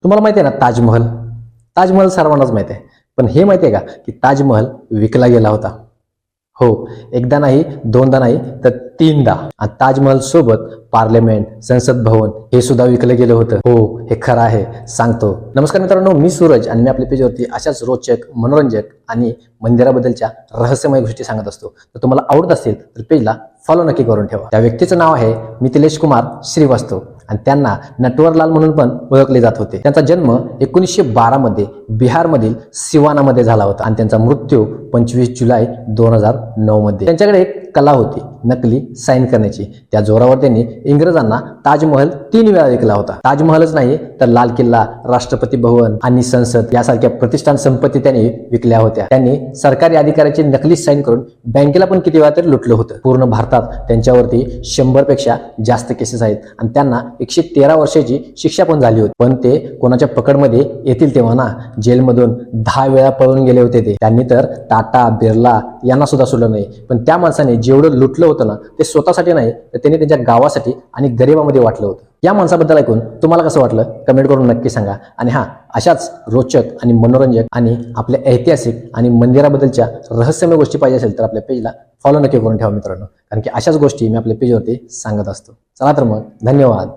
तुम्हाला माहिती आहे ना ताजमहल? ताजमहल सर्वांनाच माहिती आहे. पण हे माहिती आहे का की ताजमहल विकला गेला होता? हो, एकदा नाही, दोनदा नाही, तर तीनदा. आणि ताजमहल सोबत पार्लमेंट, संसद भवन हे सुद्धा विकलं गेलं होतं. हो, हे खरं आहे, सांगतो. नमस्कार मित्रांनो, मी सूरज आणि मी आपल्या पेजवरती अशाच रोचक, मनोरंजक आणि मंदिराबद्दलच्या रहस्यमय गोष्टी सांगत असतो. तर तुम्हाला आवडत असेल तर पेजला फॉलो नक्की करून ठेवा. त्या व्यक्तीचं नाव आहे मिथिलेश कुमार श्रीवास्तव आणि त्यांना नटवरलाल म्हणून पण ओळखले जात होते. त्यांचा जन्म 1912 मध्ये बिहारमधील सिवानामध्ये झाला होता आणि त्यांचा मृत्यू 25 जुलै 2009 मध्ये. त्यांच्याकडे एक कला होती नकली साईन करण्याची. त्या जोरावर त्यांनी इंग्रजांना ताजमहल 3 वेळा विकला होता. ताजमहलच नाही तर लाल किल्ला, राष्ट्रपती भवन आणि संसद यासारख्या प्रतिष्ठान संपत्ती त्यांनी विकल्या होत्या. त्यांनी सरकारी अधिकाऱ्याची नकली साईन करून बँकेला पण किती वेळा तरी लुटलं होतं. पूर्ण भारतात त्यांच्यावरती 100 पेक्षा जास्त केसेस आहेत आणि त्यांना 113 वर्षाची शिक्षा पण झाली होती. पण ते कोणाच्या पकडमध्ये येतील तेव्हा ना, जेलमधून 10 वेळा पळून गेले होते ते. त्यांनी तर टाटा, बिर्ला यांना सुद्धा सोडलं नाही. पण त्या माणसाने जेवढं लुटलं होतं ना, ते स्वतःसाठी नाही तर त्यांनी त्यांच्या गावासाठी आणि गरिबामध्ये वाटलं होतं. या माणसाबद्दल ऐकून तुम्हाला कसं वाटलं कमेंट करून नक्की सांगा. आणि अशाच रोचक आणि मनोरंजक आणि आपल्या ऐतिहासिक आणि मंदिराबद्दलच्या रहस्यमय गोष्टी पाहिजे असेल तर आपल्या पेजला फॉलो नक्की करून ठेवा मित्रांनो, कारण की अशाच गोष्टी मी आपल्या पेजवरती सांगत असतो. चला तर मग, धन्यवाद.